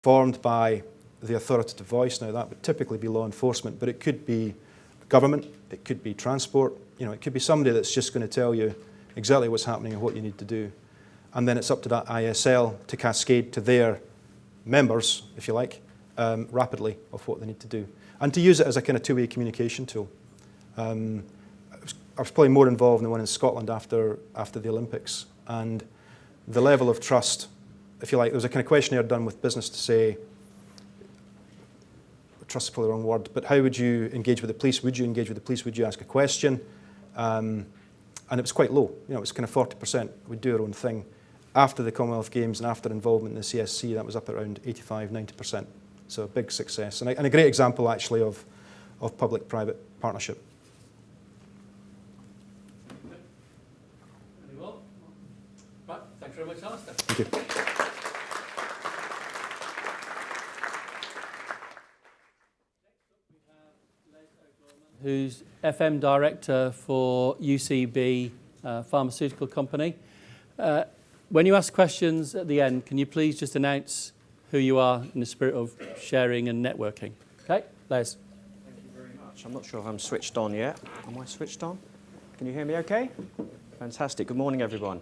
formed by the authoritative voice. Now that would typically be law enforcement, but it could be government, it could be transport, it could be somebody that's just going to tell you exactly what's happening and what you need to do. And then it's up to that ISL to cascade to their members, if you like, rapidly of what they need to do. And to use it as a kind of two-way communication tool. I was probably more involved in the one in Scotland after the Olympics. And the level of trust, if you like, there was a kind of questionnaire done with business to say, trust is probably the wrong word, but how would you engage with the police? Would you engage with the police? Would you ask a question? And it was quite low. It was kind of 40% would do their own thing. After the Commonwealth Games and after involvement in the CSC, that was up around 85, 90%. So a big success. And a great example, actually, of public-private partnership. Very well. Right, thanks very much, Alistair. Thank you. Who's FM Director for UCB Pharmaceutical Company. When you ask questions at the end, can you please just announce who you are in the spirit of sharing and networking? Okay, Les. Thank you very much. I'm not sure if I'm switched on yet. Am I switched on? Can you hear me okay? Fantastic. Good morning, everyone.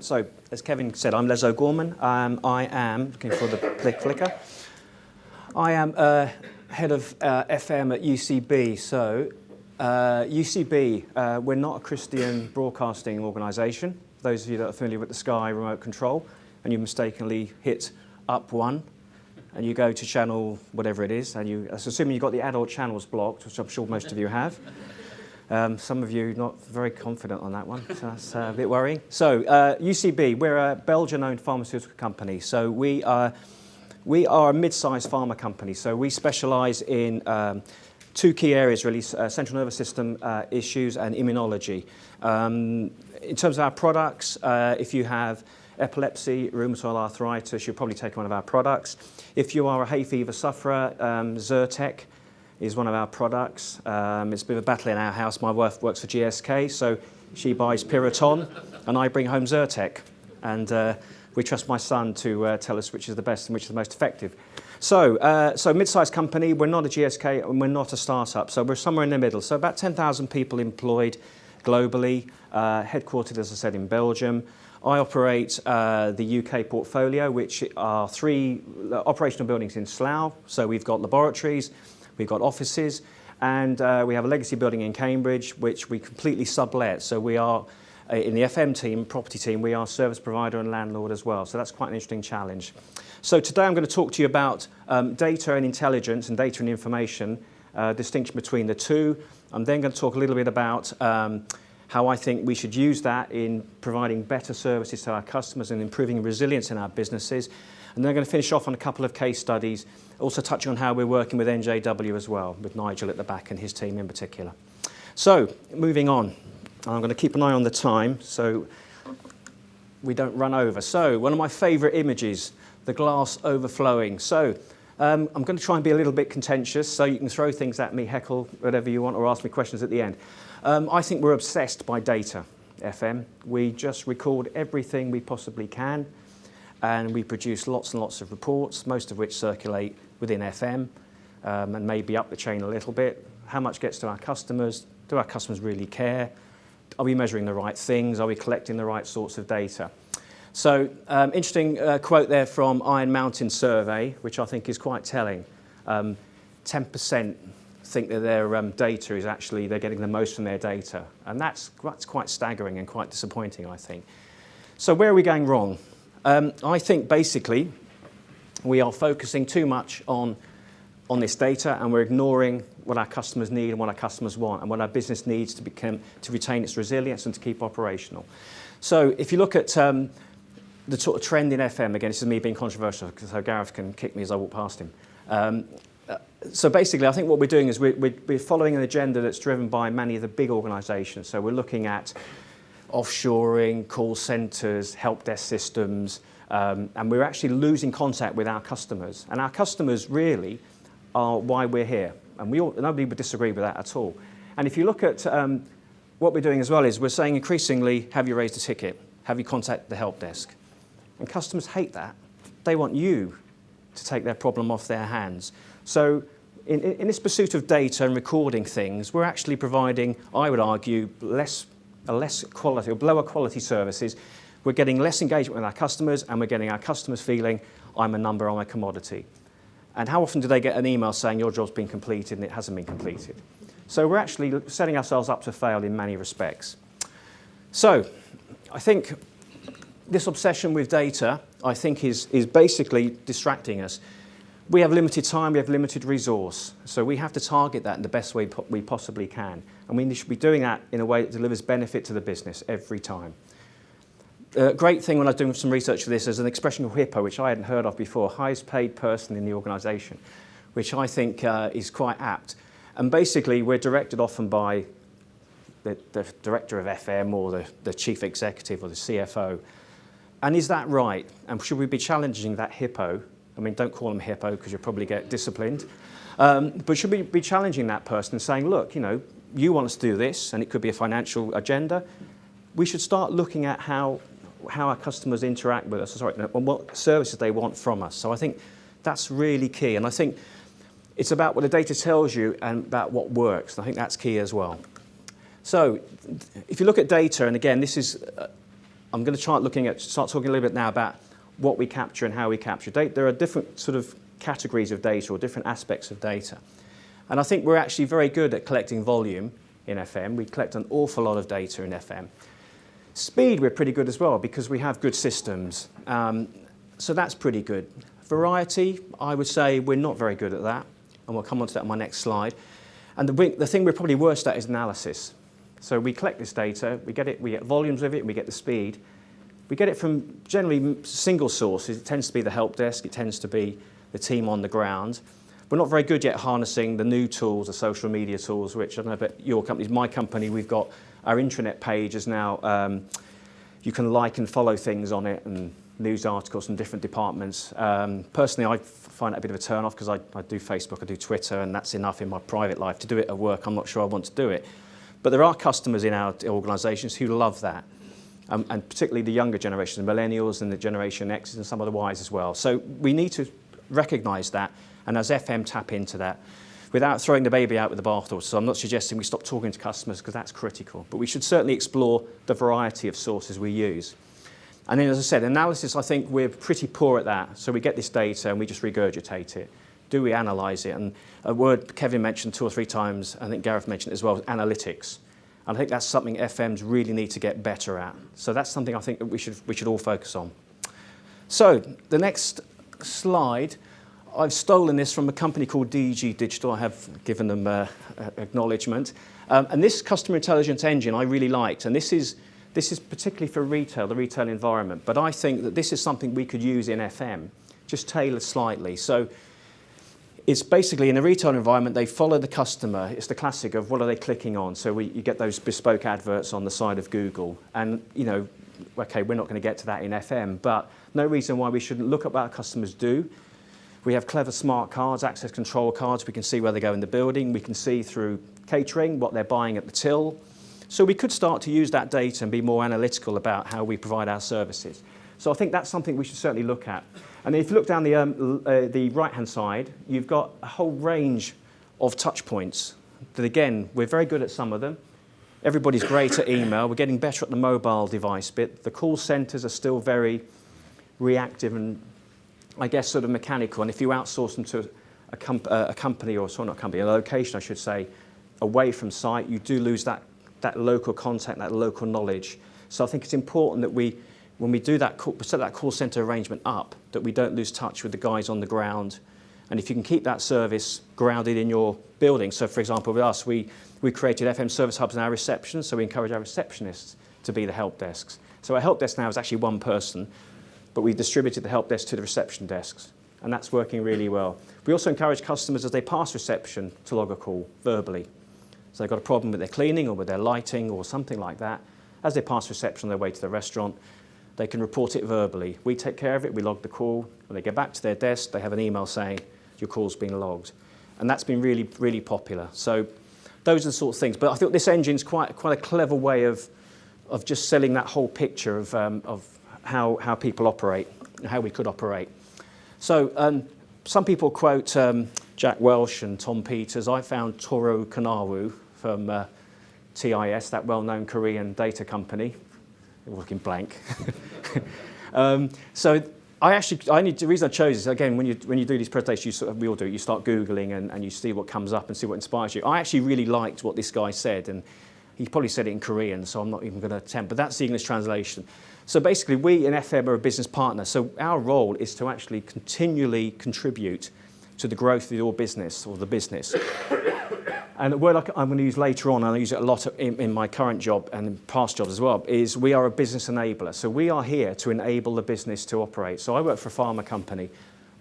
So, as Kevin said, I'm Les O'Gorman. I am, looking for the clicker, I am head of FM at UCB. So, UCB, we're not a Christian broadcasting organisation. Those of you that are familiar with the Sky remote control, and you mistakenly hit up one, and you go to channel whatever it is, and assuming you've got the adult channels blocked, which I'm sure most of you have. Some of you not very confident on that one, so that's a bit worrying. So, UCB, we're a Belgian-owned pharmaceutical company. So we are a mid-sized pharma company. So we specialise in two key areas, really, central nervous system issues and immunology. In terms of our products, if you have epilepsy, rheumatoid arthritis, you'll probably take one of our products. If you are a hay fever sufferer, Zyrtec is one of our products. It's a bit of a battle in our house. My wife works for GSK, so she buys Piriton, and I bring home Zyrtec. And we trust my son to tell us which is the best and which is the most effective. So mid-sized company, we're not a GSK and we're not a startup, so we're somewhere in the middle. So about 10,000 people employed globally, headquartered, as I said, in Belgium. I operate the UK portfolio, which are 3 operational buildings in Slough. So we've got laboratories, we've got offices, and we have a legacy building in Cambridge, which we completely sublet. So we are, in the FM team, property team, we are service provider and landlord as well. So that's quite an interesting challenge. So today I'm going to talk to you about data and intelligence and data and information, distinction between the two. I'm then going to talk a little bit about how I think we should use that in providing better services to our customers and improving resilience in our businesses. And then I'm going to finish off on a couple of case studies, also touching on how we're working with NJW as well, with Nigel at the back and his team in particular. So, moving on. I'm going to keep an eye on the time so we don't run over. So, one of my favourite images, the glass overflowing. So, I'm going to try and be a little bit contentious, so you can throw things at me, heckle, whatever you want, or ask me questions at the end. I think we're obsessed by data, FM. We just record everything we possibly can, and we produce lots and lots of reports, most of which circulate within FM, and maybe up the chain a little bit. How much gets to our customers? Do our customers really care? Are we measuring the right things? Are we collecting the right sorts of data? So, interesting quote there from Iron Mountain survey, which I think is quite telling. 10% think that their data is actually, they're getting the most from their data. And that's quite staggering and quite disappointing, I think. So where are we going wrong? I think basically we are focusing too much on this data, and we're ignoring what our customers need and what our customers want and what our business needs to retain its resilience and to keep operational. So if you look at the sort of trend in FM, again, this is me being controversial, so Gareth can kick me as I walk past him. So basically, I think what we're doing is we're following an agenda that's driven by many of the big organisations. So we're looking at offshoring, call centres, help desk systems, and we're actually losing contact with our customers. And our customers really are why we're here. And nobody would disagree with that at all. And if you look at what we're doing as well is we're saying increasingly, have you raised a ticket? Have you contacted the help desk? And customers hate that. They want you to take their problem off their hands. So in this pursuit of data and recording things, we're actually providing, I would argue, less quality or lower quality services. We're getting less engagement with our customers, and we're getting our customers feeling, I'm a number, I'm a commodity. And how often do they get an email saying your job's been completed and it hasn't been completed? So we're actually setting ourselves up to fail in many respects. So I think this obsession with data, I think, is basically distracting us. We have limited time, we have limited resource, so we have to target that in the best way we possibly can. And we should be doing that in a way that delivers benefit to the business every time. Great thing when I was doing some research for this is an expression called HIPPO, which I hadn't heard of before, highest paid person in the organisation, which I think is quite apt. And basically, we're directed often by the director of FM or the chief executive or the CFO. And is that right? And should we be challenging that HIPPO? I mean, don't call them HIPPO because you'll probably get disciplined. But should we be challenging that person and saying, look, you want us to do this, and it could be a financial agenda. We should start looking at how our customers interact with us, and what services they want from us. So I think that's really key. And I think it's about what the data tells you and about what works. And I think that's key as well. So if you look at data, and again, this is, I'm going to start talking a little bit now about what we capture and how we capture data. There are different sort of categories of data or different aspects of data. And I think we're actually very good at collecting volume in FM. We collect an awful lot of data in FM. Speed, we're pretty good as well because we have good systems. So that's pretty good. Variety, I would say we're not very good at that. And we'll come on to that on my next slide. And the thing we're probably worst at is analysis. So we collect this data, we get volumes of it, we get the speed. We get it from generally single sources. It tends to be the help desk, it tends to be the team on the ground. We're not very good yet harnessing the new tools, the social media tools, which I don't know about your companies. My company, we've got our intranet page is now, you can like and follow things on it and news articles from different departments. Personally, I find that a bit of a turn off because I do Facebook, I do Twitter, and that's enough in my private life. To do it at work, I'm not sure I want to do it. But there are customers in our organisations who love that. And particularly the younger generation, the millennials and the Generation X and some of the Ys as well. So we need to recognise that, and as FM tap into that, without throwing the baby out with the bathwater. So I'm not suggesting we stop talking to customers because that's critical, but we should certainly explore the variety of sources we use. And then, as I said, analysis, I think we're pretty poor at that. So we get this data and we just regurgitate it. Do we analyse it? And a word Kevin mentioned 2 or 3 times, I think Gareth mentioned it as well, analytics. And I think that's something FMs really need to get better at. So that's something I think that we should all focus on. So the next slide, I've stolen this from a company called DG Digital. I have given them acknowledgement. And this customer intelligence engine I really liked. And this is particularly for retail, the retail environment. But I think that this is something we could use in FM, just tailored slightly. So it's basically in a retail environment, they follow the customer. It's the classic of what are they clicking on. So you get those bespoke adverts on the side of Google. And, okay, we're not going to get to that in FM, but no reason why we shouldn't look at what our customers do. We have clever smart cards, access control cards. We can see where they go in the building. We can see through catering what they're buying at the till. So we could start to use that data and be more analytical about how we provide our services. So I think that's something we should certainly look at. And if you look down the right-hand side, you've got a whole range of touch points that, again, we're very good at some of them. Everybody's great at email. We're getting better at the mobile device bit. The call centres are still very reactive and, I guess, sort of mechanical. And if you outsource them to a company, or sorry, not a company, a location, I should say, away from site, you do lose that local contact, that local knowledge. So I think it's important that when we do that, set that call centre arrangement up, that we don't lose touch with the guys on the ground. And if you can keep that service grounded in your building. So, for example, with us, we created FM service hubs in our reception, so we encourage our receptionists to be the help desks. So our help desk now is actually one person, but we've distributed the help desk to the reception desks, and that's working really well. We also encourage customers as they pass reception to log a call verbally. So they've got a problem with their cleaning or with their lighting or something like that. As they pass reception on their way to the restaurant, they can report it verbally. We take care of it, we log the call. When they get back to their desk, they have an email saying, your call's been logged. And that's been really, really popular. So those are the sort of things. But I think this engine's quite a clever way of just selling that whole picture of how people operate and how we could operate. So some people quote Jack Welch and Tom Peters. I found Toru Kanawu from TIS, that well-known Korean data company. You're looking blank. So the reason I chose is, again, when you do these presentations, we all do it, you start Googling and you see what comes up and see what inspires you. I actually really liked what this guy said, and he probably said it in Korean, so I'm not even going to attempt, but that's the English translation. So basically, we in FM are a business partner, so our role is to actually continually contribute to the growth of your business, or the business. And the word I'm going to use later on, and I use it a lot in my current job and in past jobs as well, is we are a business enabler. So we are here to enable the business to operate. So I work for a pharma company.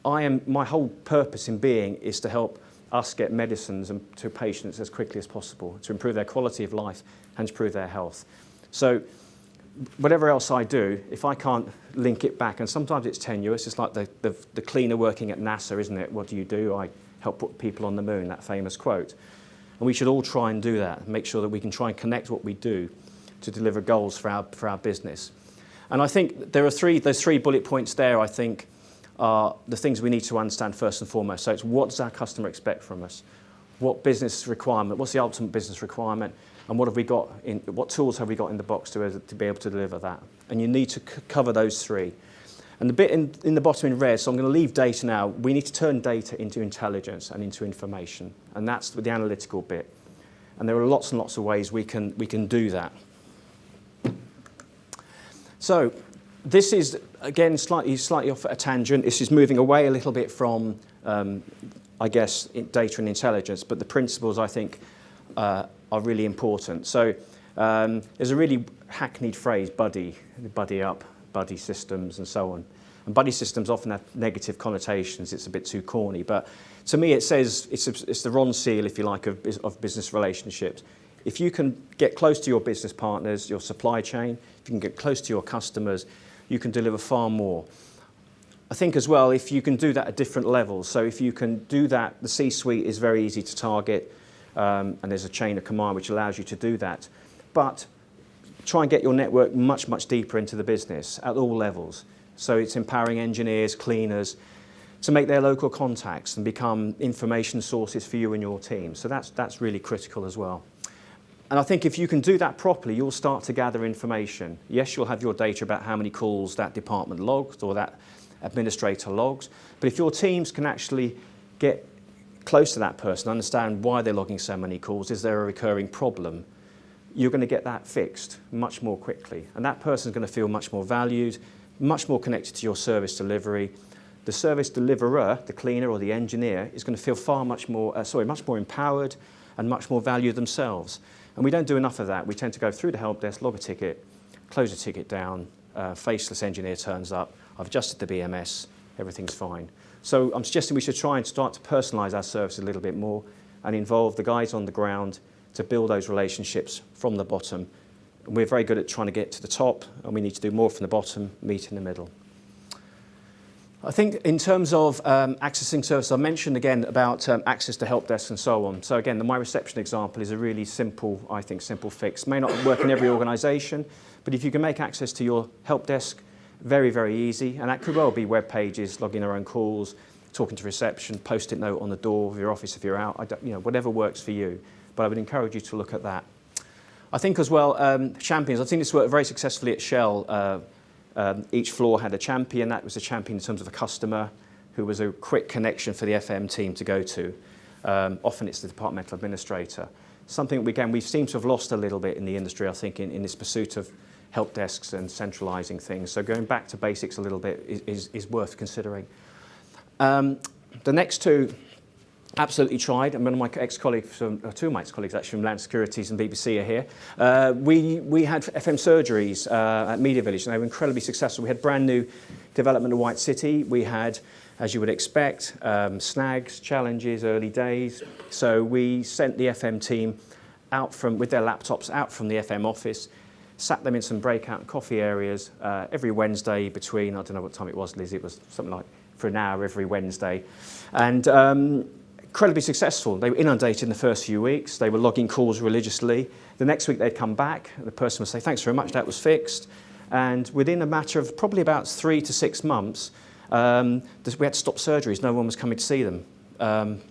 My whole purpose in being is to help us get medicines to patients as quickly as possible, to improve their quality of life and to improve their health. So whatever else I do, if I can't link it back, and sometimes it's tenuous, it's like the cleaner working at NASA, isn't it? What do? I help put people on the moon, that famous quote. And we should all try and do that, make sure that we can try and connect what we do to deliver goals for our business. And I think those three bullet points there, I think, are the things we need to understand first and foremost. So it's, what does our customer expect from us? What business requirement, what's the ultimate business requirement? And what tools have we got in the box to be able to deliver that? And you need to cover those three. And the bit in the bottom in red, so I'm going to leave data now. We need to turn data into intelligence and into information. And that's the analytical bit. And there are lots and lots of ways we can do that. So this is, again, slightly off at a tangent. This is moving away a little bit from, I guess, data and intelligence. But the principles, I think, are really important. So there's a really hackneyed phrase, buddy up, buddy systems, and so on. And buddy systems often have negative connotations. It's a bit too corny. But to me, it says it's the Ron Seal, if you like, of business relationships. If you can get close to your business partners, your supply chain, if you can get close to your customers, you can deliver far more. I think as well, if you can do that at different levels. So if you can do that, the C-suite is very easy to target. And there's a chain of command which allows you to do that. But try and get your network much, much deeper into the business at all levels. So it's empowering engineers, cleaners, to make their local contacts and become information sources for you and your team. So that's really critical as well. And I think if you can do that properly, you'll start to gather information. Yes, you'll have your data about how many calls that department logs or that administrator logs. But if your teams can actually get close to that person, understand why they're logging so many calls, is there a recurring problem, you're going to get that fixed much more quickly. And that person's going to feel much more valued, much more connected to your service delivery. The service deliverer, the cleaner or the engineer, is going to feel much more empowered and much more valued themselves. And we don't do enough of that. We tend to go through the help desk, log a ticket, close the ticket down, faceless engineer turns up, I've adjusted the BMS, everything's fine. So I'm suggesting we should try and start to personalise our service a little bit more and involve the guys on the ground to build those relationships from the bottom. And we're very good at trying to get to the top, and we need to do more from the bottom, meet in the middle. I think in terms of accessing services, I mentioned again about access to help desks and so on. So again, the My Reception example is a really simple fix. May not work in every organisation, but if you can make access to your help desk very, very easy, and that could well be web pages, logging their own calls, talking to reception, post-it note on the door of your office if you're out, whatever works for you. But I would encourage you to look at that. I think as well, champions. I've seen this work very successfully at Shell. Each floor had a champion. That was a champion in terms of a customer who was a quick connection for the FM team to go to. Often it's the departmental administrator. Something, again, we seem to have lost a little bit in the industry, I think, in this pursuit of help desks and centralising things. So going back to basics a little bit is worth considering. The next two, absolutely tried. And one of my ex-colleagues, two of my ex-colleagues actually from Land Securities and BBC are here. We had FM surgeries at Media Village, and they were incredibly successful. We had brand new development of White City. We had, as you would expect, snags, challenges, early days. So we sent the FM team out with their laptops out from the FM office, sat them in some breakout coffee areas every Wednesday between, I don't know what time it was, Liz, it was something like for an hour every Wednesday. And incredibly successful. They were inundated in the first few weeks. They were logging calls religiously. The next week they'd come back, and the person would say, thanks very much, that was fixed. And within a matter of probably about 3 to 6 months, We had to stop surgeries. No one was coming to see them.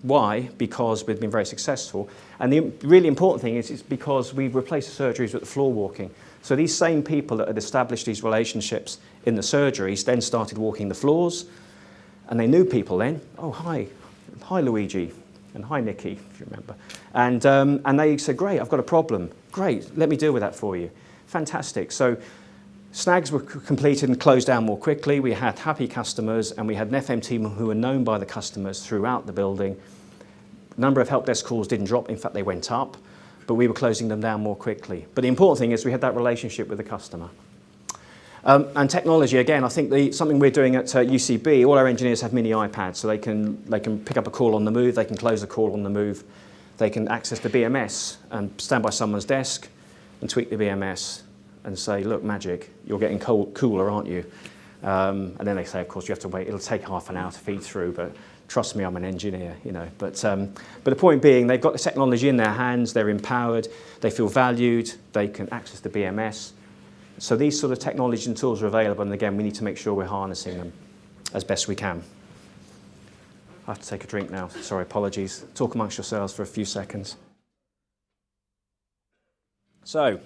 Why? Because we've been very successful. And the really important thing is because we've replaced the surgeries with the floor walking. So these same people that had established these relationships in the surgeries then started walking the floors, and they knew people then. Oh, hi Luigi, and hi Nikki, if you remember. And they said, great, I've got a problem. Great, let me deal with that for you. Fantastic. So snags were completed and closed down more quickly. We had happy customers, and we had an FM team who were known by the customers throughout the building. The number of help desk calls didn't drop. In fact, they went up, but we were closing them down more quickly. But the important thing is we had that relationship with the customer. And technology, again, I think something we're doing at UCB, all our engineers have mini iPads, so they can pick up a call on the move, they can close a call on the move, they can access the BMS and stand by someone's desk and tweak the BMS and say, look, magic, you're getting cooler, aren't you? And then they say, of course, you have to wait. It'll take half an hour to feed through, but trust me, I'm an engineer, you know. But the point being, they've got the technology in their hands, they're empowered, they feel valued, they can access the BMS. So these sort of technologies and tools are available, and again, we need to make sure we're harnessing them as best we can. I have to take a drink now. Sorry, apologies. Talk amongst yourselves for a few seconds. So,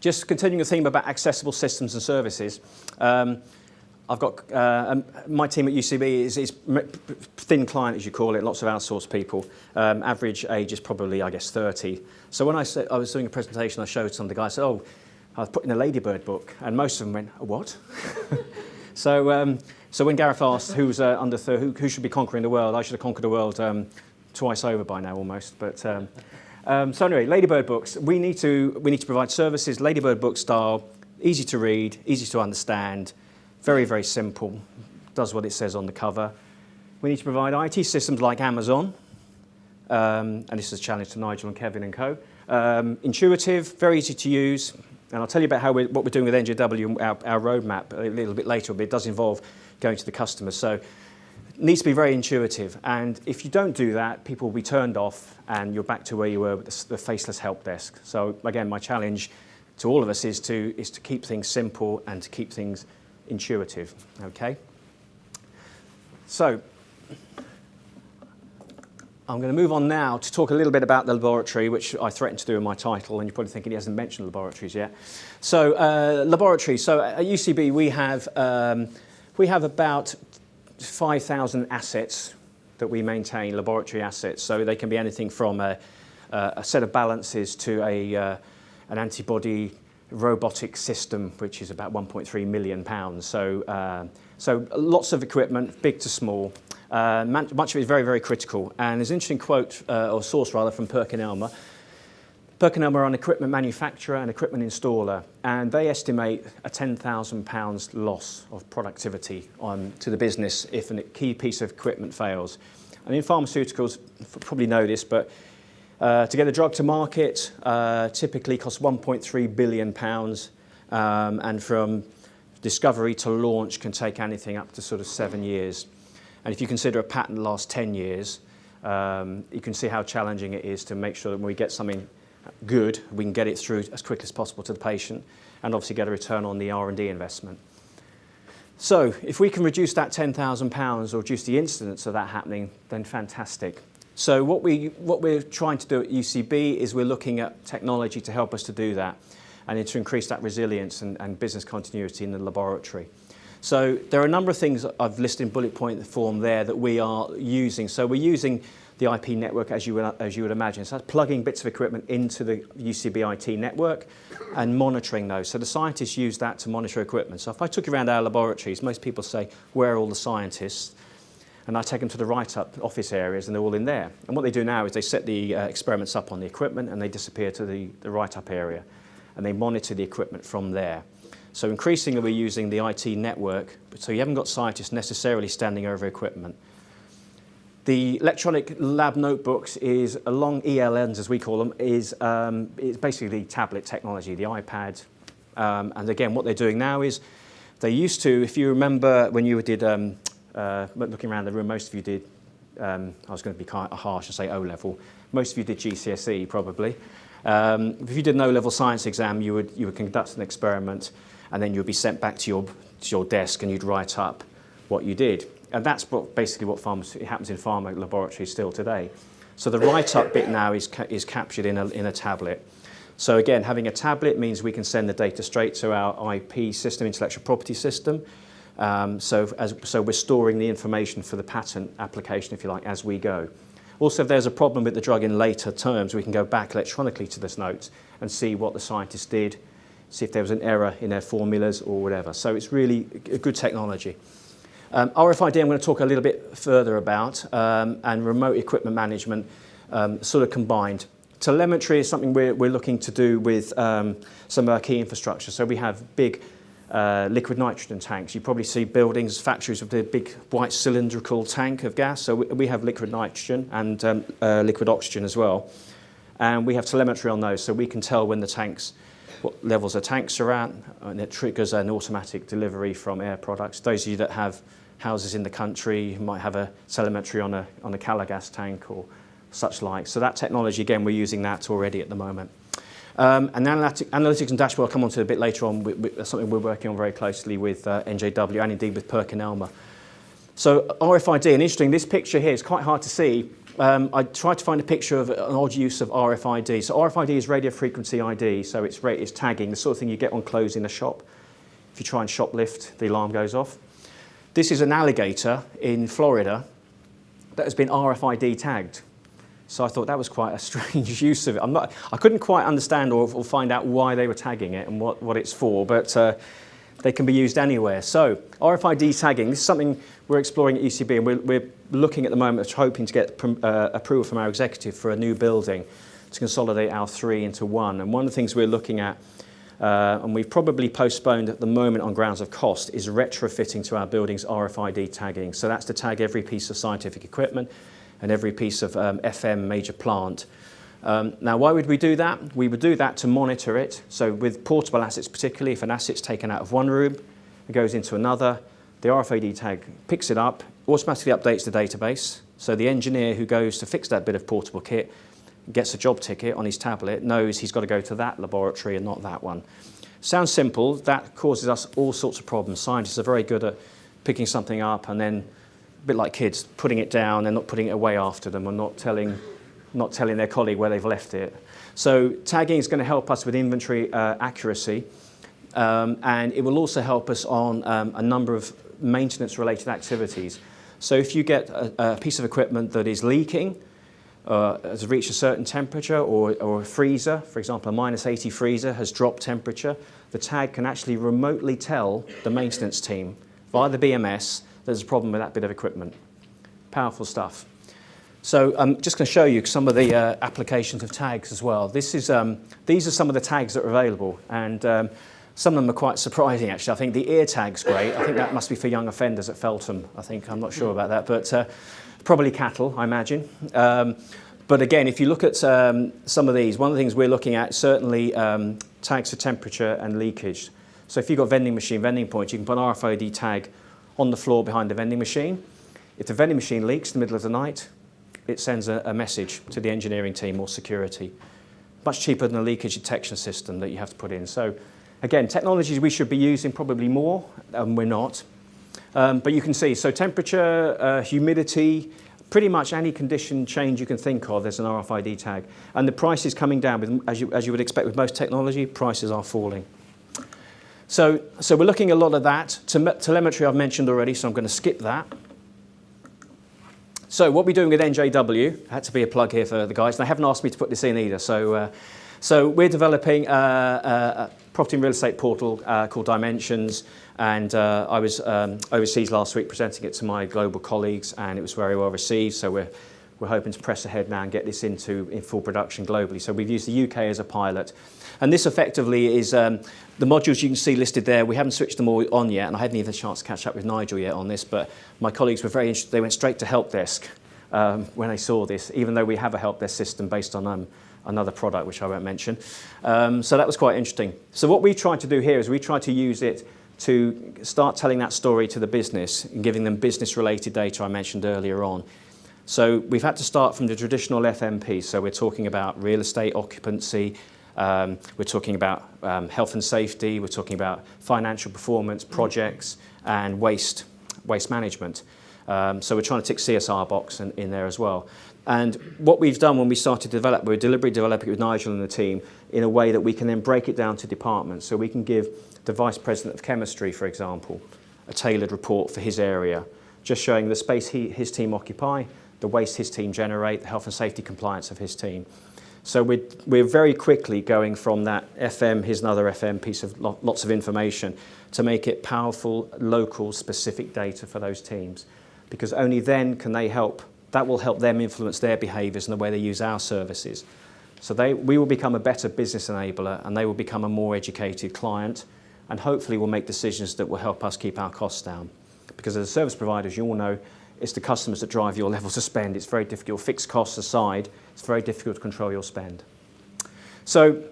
just continuing the theme about accessible systems and services, I've got my team at UCB is thin client, as you call it, lots of outsourced people. Average age is probably, I guess, 30. So when I was doing a presentation, I showed some of the guys, I said, oh, I was putting a Ladybird book, and most of them went, what? So when Gareth asked who's under 30, who should be conquering the world, I should have conquered the world twice over by now almost. But so anyway, Ladybird books. We need to provide services. Ladybird book style, easy to read, easy to understand, very, very simple. Does what it says on the cover. We need to provide IT systems like Amazon, and this is a challenge to Nigel and Kevin and co. Intuitive, very easy to use. And I'll tell you about what we're doing with NJW, our roadmap, a little bit later, but it does involve going to the customers. So it needs to be very intuitive. And if you don't do that, people will be turned off, and you're back to where you were with the faceless help desk. So again, my challenge to all of us is to keep things simple and to keep things intuitive. Okay? So I'm going to move on now to talk a little bit about the laboratory, which I threatened to do in my title, and you're probably thinking he hasn't mentioned laboratories yet. So laboratories. So at UCB we have about 5,000 assets that we maintain, laboratory assets. So they can be anything from a set of balances to an antibody robotic system, which is about £1.3 million. So lots of equipment, big to small. Much of it is very, very critical. And there's an interesting quote, or source rather, from PerkinElmer. PerkinElmer are an equipment manufacturer and equipment installer, and they estimate a £10,000 loss of productivity to the business if a key piece of equipment fails. And in pharmaceuticals, you probably know this, but to get a drug to market typically costs £1.3 billion, and from discovery to launch can take anything up to sort of 7 years. And if you consider a patent lasts 10 years, you can see how challenging it is to make sure that when we get something good, we can get it through as quickly as possible to the patient and obviously get a return on the R&D investment. So if we can reduce that £10,000 or reduce the incidence of that happening, then fantastic. So what we're trying to do at UCB is we're looking at technology to help us to do that and to increase that resilience and business continuity in the laboratory. So there are a number of things I've listed in bullet point form there that we are using. So we're using the IP network as you would imagine. So that's plugging bits of equipment into the UCB IT network and monitoring those. So the scientists use that to monitor equipment. So if I took you around our laboratories, most people say, where are all the scientists? And I take them to the write-up office areas, and they're all in there. And what they do now is they set the experiments up on the equipment, and they disappear to the write-up area, and they monitor the equipment from there. So increasingly we're using the IT network, so you haven't got scientists necessarily standing over equipment. The electronic lab notebooks is along ELNs, as we call them, is it's basically tablet technology, the iPad. And again, what they're doing now is they used to, if you remember when you did, looking around the room, most of you did, I was going to be kind of harsh and say O-level. Most of you did GCSE probably. If you did an O-level science exam, you would conduct an experiment, and then you would be sent back to your desk and you'd write up what you did. And that's basically what happens in pharma laboratories still today. So the write-up bit now is captured in a tablet. So again, having a tablet means we can send the data straight to our IP system, intellectual property system. So we're storing the information for the patent application, if you like, as we go. Also, if there's a problem with the drug in later terms, we can go back electronically to this note and see what the scientists did, see if there was an error in their formulas or whatever. So it's really a good technology. RFID I'm going to talk a little bit further about, and remote equipment management sort of combined. Telemetry is something we're looking to do with some of our key infrastructure. So we have big liquid nitrogen tanks. You probably see buildings, factories with the big white cylindrical tank of gas. So we have liquid nitrogen and liquid oxygen as well. And we have telemetry on those, so we can tell when the tanks, what levels the tanks are at, and it triggers an automatic delivery from Air Products. Those of you that have houses in the country might have a telemetry on a Calagas tank or such like. So that technology, again, we're using that already at the moment. And analytics and dashboard I'll come on to a bit later on. That's something we're working on very closely with NJW and indeed with PerkinElmer. So RFID, and interesting, this picture here is quite hard to see. I tried to find a picture of an odd use of RFID. So RFID is radio frequency ID, so it's tagging, the sort of thing you get on clothes in a shop. If you try and shoplift, the alarm goes off. This is an alligator in Florida that has been RFID tagged. So I thought that was quite a strange use of it. I couldn't quite understand or find out why they were tagging it and what it's for, but they can be used anywhere. So RFID tagging, this is something we're exploring at UCB, and we're looking at the moment, hoping to get approval from our executive for a new building to consolidate our 3 into 1. And one of the things we're looking at, and we've probably postponed at the moment on grounds of cost, is retrofitting to our buildings RFID tagging. So that's to tag every piece of scientific equipment and every piece of FM major plant. Now, why would we do that? We would do that to monitor it. So with portable assets particularly, if an asset's taken out of one room, it goes into another, the RFID tag picks it up, automatically updates the database. So the engineer who goes to fix that bit of portable kit gets a job ticket on his tablet, knows he's got to go to that laboratory and not that one. Sounds simple, that causes us all sorts of problems. Scientists are very good at picking something up and then, a bit like kids, putting it down and not putting it away after them, or not telling their colleague where they've left it. So tagging is going to help us with inventory accuracy, and it will also help us on a number of maintenance-related activities. So if you get a piece of equipment that is leaking, has reached a certain temperature, or a freezer, for example, a -80 freezer has dropped temperature, the tag can actually remotely tell the maintenance team via the BMS there's a problem with that bit of equipment. Powerful stuff. So I'm just going to show you some of the applications of tags as well. These are some of the tags that are available, and some of them are quite surprising actually. I think the ear tag's great. I think that must be for young offenders at Feltham. I'm not sure about that, but probably cattle, I imagine. But again, if you look at some of these, one of the things we're looking at certainly tags for temperature and leakage. So if you've got vending point, you can put an RFID tag on the floor behind the vending machine. If the vending machine leaks in the middle of the night, it sends a message to the engineering team or security. Much cheaper than a leakage detection system that you have to put in. So again, technologies we should be using probably more, and we're not. But you can see, so temperature, humidity, pretty much any condition change you can think of, there's an RFID tag. And the price is coming down, as you would expect with most technology, prices are falling. So we're looking at a lot of that. Telemetry I've mentioned already, so I'm going to skip that. So what we're doing with NJW, had to be a plug here for the guys. They haven't asked me to put this in either. So we're developing a property and real estate portal called Dimensions, and I was overseas last week presenting it to my global colleagues, and it was very well received. So we're hoping to press ahead now and get this in full production globally. So we've used the UK as a pilot. And this effectively is the modules you can see listed there. We haven't switched them all on yet, and I hadn't even had a chance to catch up with Nigel yet on this, but my colleagues were very interested. They went straight to help desk when they saw this, even though we have a help desk system based on another product, which I won't mention. So that was quite interesting. So what we tried to do here is we tried to use it to start telling that story to the business and giving them business-related data I mentioned earlier on. So we've had to start from the traditional FMP. So we're talking about real estate occupancy, we're talking about health and safety, we're talking about financial performance, projects, and waste waste management. So we're trying to tick CSR box in there as well. And what we've done when we started to develop, we're deliberately developing it with Nigel and the team in a way that we can then break it down to departments. So we can give the Vice President of Chemistry, for example, a tailored report for his area, just showing the space his team occupy, the waste his team generate, the health and safety compliance of his team. So we're very quickly going from that FM, here's another FM piece of lots of information, to make it powerful, local, specific data for those teams. Because only then can they help, that will help them influence their behaviours and the way they use our services. So we will become a better business enabler, and they will become a more educated client, and hopefully will make decisions that will help us keep our costs down. Because as a service provider, as you all know, it's the customers that drive your levels of spend. It's very difficult, fixed costs aside, it's very difficult to control your spend. So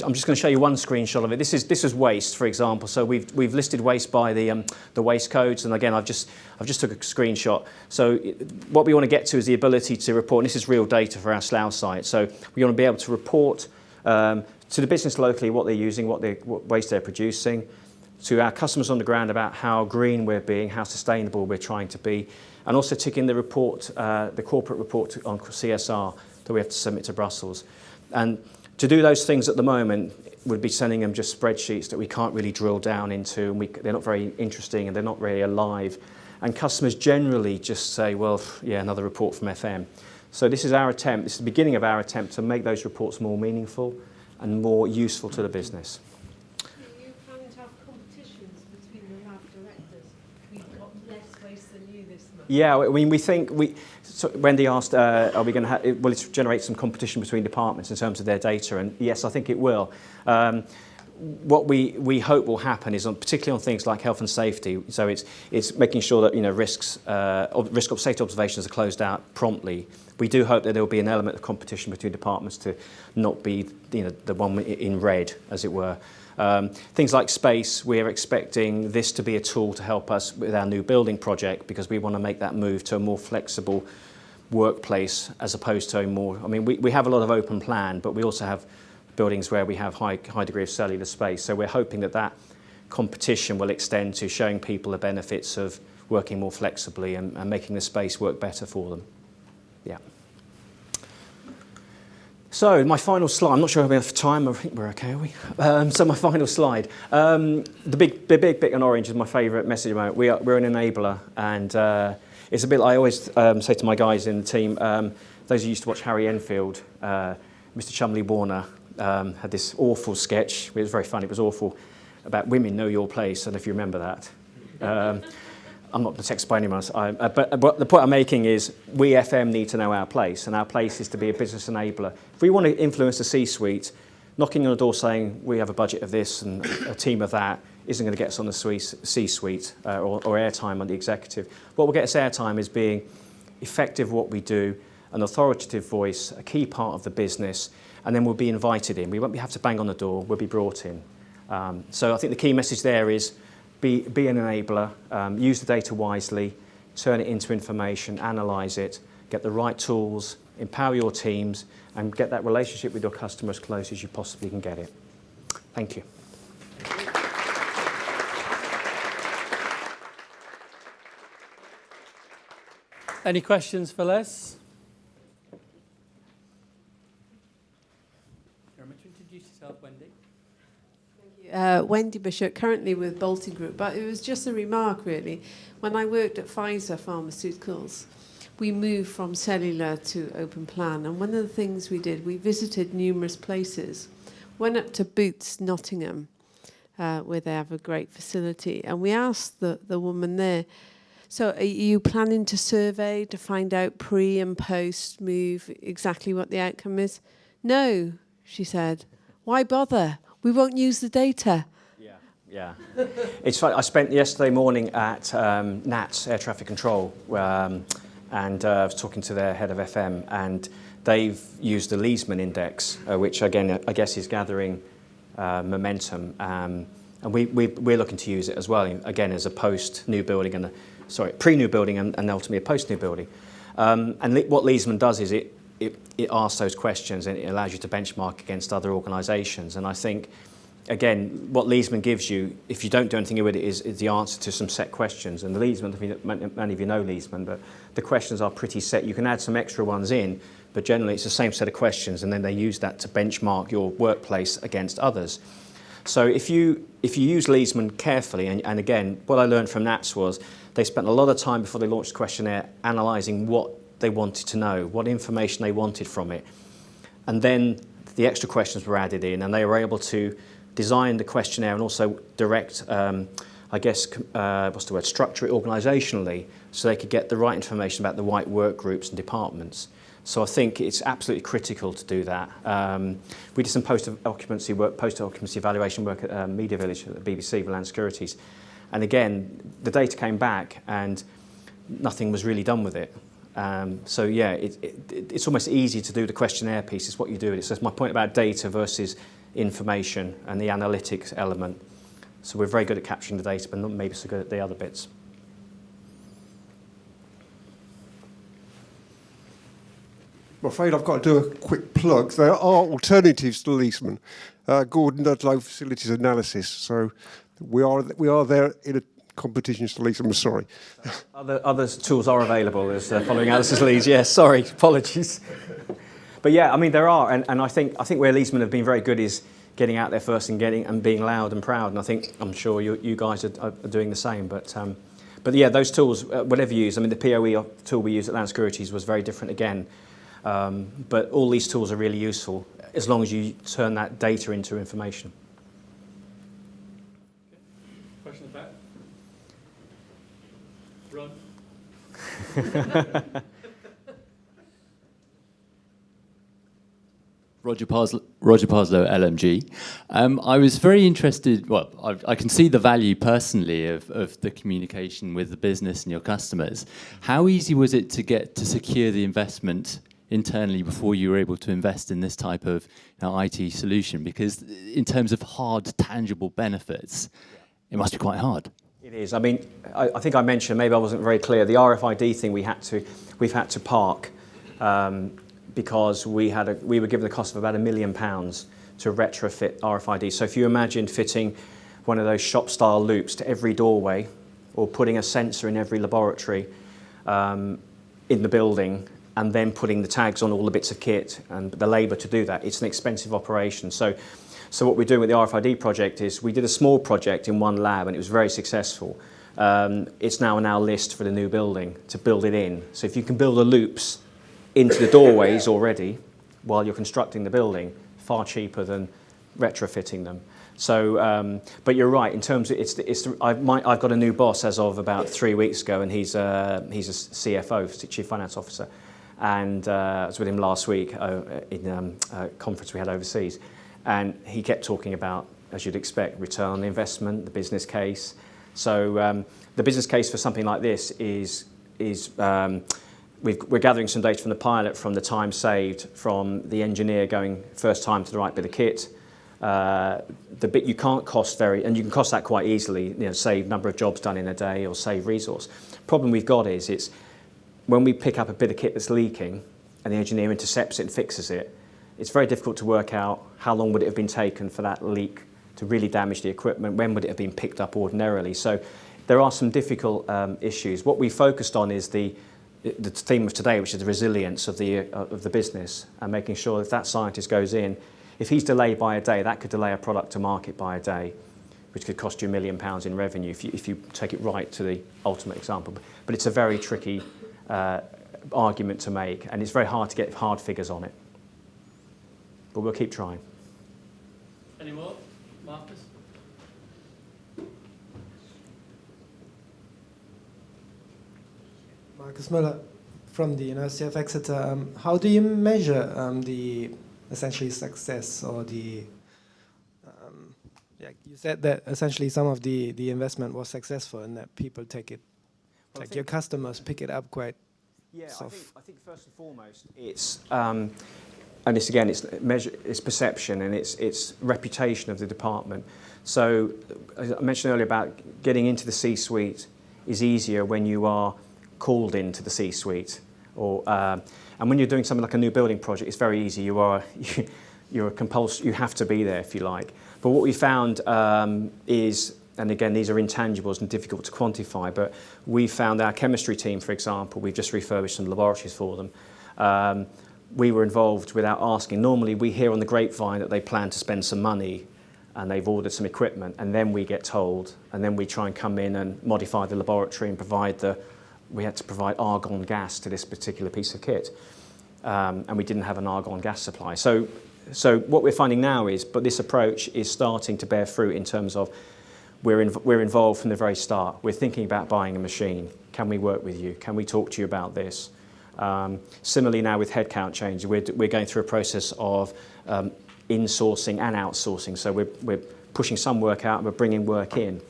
I'm just going to show you one screenshot of it. This is waste, for example. So we've listed waste by the waste codes, and again I've just took a screenshot. So what we want to get to is the ability to report. And this is real data for our Slough site. So we want to be able to report to the business locally what they're using, what waste they're producing, to our customers on the ground about how green we're being, how sustainable we're trying to be, and also ticking the report, the corporate report on CSR that we have to submit to Brussels. And to do those things at the moment would be sending them just spreadsheets that we can't really drill down into, and they're not very interesting and they're not really alive. And customers generally just say, well, yeah, another report from FM. So this is our attempt, this is the beginning of our attempt to make those reports more meaningful and more useful to the business. Are you planning to have competitions between the lab directors? We've got less waste than you this month. Yeah, I mean, we think so Wendy asked, are we going to will it generate some competition between departments in terms of their data? And yes, I think it will. What we hope will happen is, particularly on things like health and safety, so it's making sure that risk of safety observations are closed out promptly. We do hope that there will be an element of competition between departments to not be the one in red, as it were. Things like space, we're expecting this to be a tool to help us with our new building project, because we want to make that move to a more flexible workplace as opposed to a more, I mean, we have a lot of open plan, but we also have buildings where we have high degree of cellular space. So we're hoping that competition will extend to showing people the benefits of working more flexibly and making the space work better for them. Yeah. So my final slide, I'm not sure if we have time, I think we're okay, are we? So my final slide. The big bit in orange is my favourite message about it. We're an enabler, and it's a bit, I always say to my guys in the team, those who used to watch Harry Enfield, Mr. Chumley Warner had this awful sketch, it was very funny, it was awful, about women know your place, and if you remember that. I'm not the text by anyone else, but the point I'm making is we FM need to know our place, and our place is to be a business enabler. If we want to influence the C-suite, knocking on the door saying we have a budget of this and a team of that isn't going to get us on the C-suite or airtime on the executive. What will get us airtime is being effective at what we do, an authoritative voice, a key part of the business, and then we'll be invited in. We won't have to bang on the door, we'll be brought in. So I think the key message there is be an enabler, use the data wisely, turn it into information, analyse it, get the right tools, empower your teams, and get that relationship with your customer as close as you possibly can get it. Thank you. Any questions for Les? Remember to introduce yourself, Wendy. Wendy Bishop, currently with Bolton Group, but it was just a remark really. When I worked at Pfizer Pharmaceuticals, we moved from cellular to open plan, and one of the things we did, we visited numerous places, went up to Boots, Nottingham, where they have a great facility, and we asked the woman there, so are you planning to survey to find out pre and post move exactly what the outcome is? No, she said. Why bother? We won't use the data. Yeah. It's funny, I spent yesterday morning at NATS, Air Traffic Control, and I was talking to their head of FM, and they've used the Leesman Index, which again, I guess is gathering momentum, and we're looking to use it as well, again, as a post-new building and pre-new building and ultimately a post-new building. And what Leesman does is it asks those questions and it allows you to benchmark against other organisations. And I think again, what Leadsman gives you, if you don't do anything with it, is the answer to some set questions. And the Leadsman, many of you know Leadsman, but the questions are pretty set. You can add some extra ones in, but generally it's the same set of questions, and then they use that to benchmark your workplace against others. So if you use Leadsman carefully, and again, what I learned from Nats was they spent a lot of time before they launched the questionnaire analysing what they wanted to know, what information they wanted from it. And then the extra questions were added in, and they were able to design the questionnaire and also direct, structure it organisationally so they could get the right information about the right work groups and departments. So I think it's absolutely critical to do that. We did some post-occupancy evaluation work at Media Village at the BBC with Land Securities. And again, the data came back and nothing was really done with it. So yeah, it's almost easy to do the questionnaire piece. It's what you do. It's just my point about data versus information and the analytics element. So we're very good at capturing the data, but not maybe so good at the other bits. I'm afraid I've got to do a quick plug. There are alternatives to Leadsman. Gordon does low facilities analysis, so we are there in a competition to Leadsman. I'm sorry. Other tools are available as following Alice's leads. Yes, sorry, apologies. But yeah, I mean there are, and I think where Leadsman have been very good is getting out there first and being loud and proud. And I'm sure you guys are doing the same. But yeah, those tools, whatever you use. I mean, the POE tool we used at Land Securities was very different again. But all these tools are really useful as long as you turn that data into information. Question back. Run. Roger Parslow, LMG. I was very interested, I can see the value personally of the communication with the business and your customers. How easy was it to secure the investment internally before you were able to invest in this type of IT solution? Because in terms of hard, tangible benefits, it must be quite hard. It is. I mean, I think I mentioned, maybe I wasn't very clear, the RFID thing we've had to park because we were given the cost of about £1 million to retrofit RFID. So if you imagine fitting one of those shop-style loops to every doorway, or putting a sensor in every laboratory in the building, and then putting the tags on all the bits of kit and the labour to do that, it's an expensive operation. So what we're doing with the RFID project is we did a small project in one lab and it was very successful. It's now on our list for the new building to build it in. So if you can build the loops into the doorways already while you're constructing the building, far cheaper than retrofitting them. So, but you're right. In terms of I've got a new boss as of about 3 weeks ago, and he's a CFO, Chief Finance Officer, and I was with him last week in a conference we had overseas, and he kept talking about, as you'd expect, return on investment, the business case. So the business case for something like this is we're gathering some data from the pilot, from the time saved, from the engineer going first time to the right bit of kit. The bit you can't cost and you can cost that quite easily, save number of jobs done in a day or save resource. Problem we've got is it's when we pick up a bit of kit that's leaking and the engineer intercepts it and fixes it, it's very difficult to work out how long would it have been taken for that leak to really damage the equipment, when would it have been picked up ordinarily. So there are some difficult issues. What we focused on is the theme of today, which is the resilience of the business, and making sure if that scientist goes in, if he's delayed by a day, that could delay a product to market by a day, which could cost you £1 million in revenue if you take it right to the ultimate example. But it's a very tricky argument to make, and it's very hard to get hard figures on it. But we'll keep trying. Any more? Marcus? Marcus Müller from the University of Exeter. How do you measure the essentially success, or the you said that essentially some of the investment was successful and that people take it, like your customers pick it up quite soft. I think first and foremost it's and it's again it's perception and it's reputation of the department. So as I mentioned earlier about getting into the C-suite is easier when you are called into the C-suite, or and when you're doing something like a new building project, it's very easy. you have to be there if you like. But what we found is, and again, these are intangibles and difficult to quantify, but we found our chemistry team, for example, we've just refurbished some laboratories for them. We were involved without asking. Normally, we hear on the grapevine that they plan to spend some money and they've ordered some equipment, and then we get told, and then we try and come in and modify the laboratory and we had to provide argon gas to this particular piece of kit. And we didn't have an argon gas supply. So what we're finding now is, but this approach is starting to bear fruit in terms of we're involved from the very start. We're thinking about buying a machine. Can we work with you? Can we talk to you about this? Similarly now with headcount change, we're going through a process of insourcing and outsourcing. So we're pushing some work out and we're bringing work in.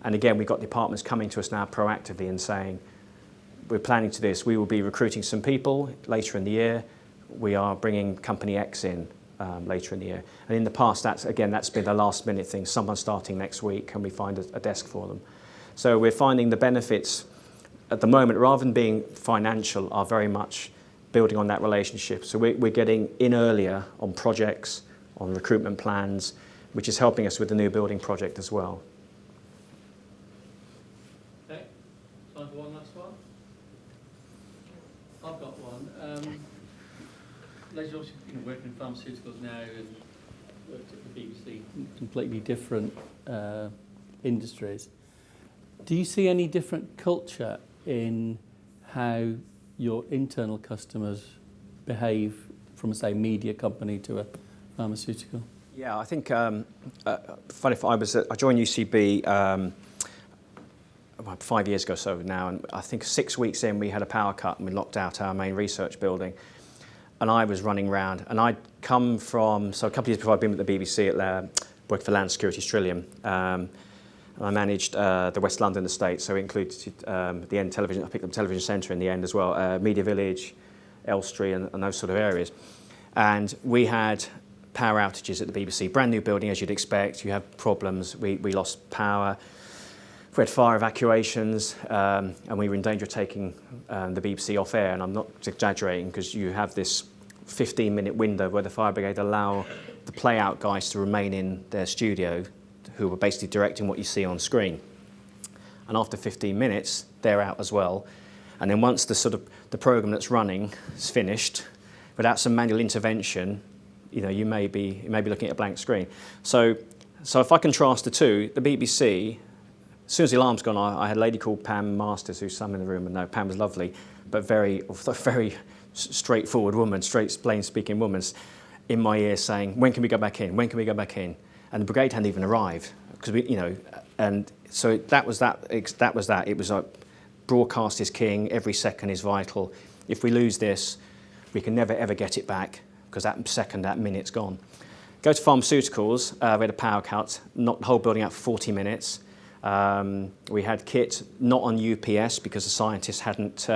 And again, we've got departments coming to us now proactively and saying, we're planning to this. We will be recruiting some people later in the year. We are bringing company X in later in the year. And in the past, that's been the last minute thing. Someone's starting next week, can we find a desk for them? So we're finding the benefits at the moment, rather than being financial, are very much building on that relationship. So we're getting in earlier on projects, on recruitment plans, which is helping us with the new building project as well. Okay, time for one last one. I've got one. Leslie, obviously, working in pharmaceuticals now and worked at the BBC, completely different industries. Do you see any different culture in how your internal customers behave from, say, a media company to a pharmaceutical? Yeah, I think, funny, I joined UCB about 5 years ago so now, and I think 6 weeks in we had a power cut and we locked out our main research building. And I was running around, and I'd come from, so a couple of years before I'd been with the BBC, worked for Land Security's Trillium. And I managed the West London estate, so it included the End Television, I picked up Television Centre in the end as well, Media Village, Elstree and those sort of areas. And we had power outages at the BBC, brand new building as you'd expect, you have problems, we lost power, we had fire evacuations, and we were in danger of taking the BBC off air, and I'm not exaggerating because you have this 15-minute window where the fire brigade allow the play-out guys to remain in their studio, who were basically directing what you see on screen. And after 15 minutes, they're out as well. And then once the program that's running is finished, without some manual intervention, you may be looking at a blank screen. So if I contrast the two, the BBC, as soon as the alarm's gone, I had a lady called Pam Masters, who's some in the room, and no, Pam was lovely, but very straightforward woman, plain-speaking woman, in my ear saying, "When can we go back in? When can we go back in?" And the brigade hadn't even arrived because and so that was that. It was like broadcast is king. Every second is vital. If we lose this, we can never ever get it back because that second, that minute's gone. Go to pharmaceuticals. We had a power cut, knocked the whole building out for 40 minutes. We had kit not on UPS because the scientists hadn't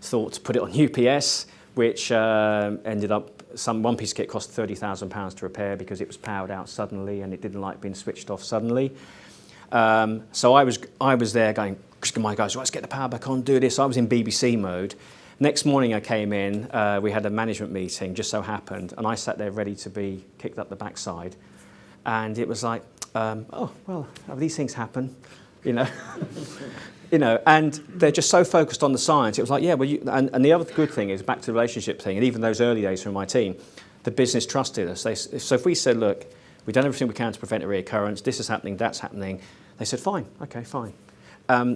thought to put it on UPS, which ended up. One piece of kit cost £30,000 to repair because it was powered out suddenly and it didn't like being switched off suddenly. So I was there going, my guys, let's get the power back on, do this. I was in BBC mode. Next morning I came in, we had a management meeting, just so happened, and I sat there ready to be kicked up the backside. And it was like, oh, well, these things happen, and they're just so focused on the science. It was like, yeah, well, and the other good thing is back to the relationship thing, and even those early days from my team, the business trusted us. So if we said, look, we've done everything we can to prevent a reoccurrence, this is happening, that's happening, they said, fine, okay, fine.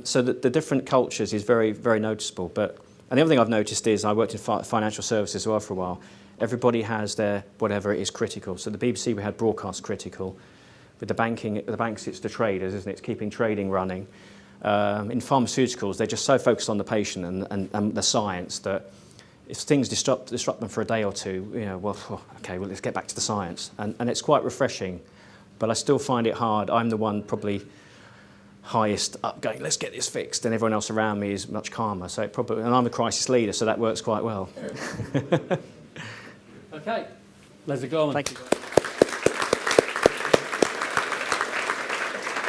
So the different cultures is very, very noticeable. And the other thing I've noticed is I worked in financial services as well for a while. Everybody has their whatever is critical. So the BBC, we had broadcast critical. With the banks, it's the traders, isn't it? It's keeping trading running. In pharmaceuticals, they're just so focused on the patient and the science that if things disrupt them for a day or two, okay, well, let's get back to the science. And it's quite refreshing, but I still find it hard. I'm the one probably highest up going, let's get this fixed, and everyone else around me is much calmer. So and I'm the crisis leader, so that works quite well. Okay, Leslie Gorman. Thank you.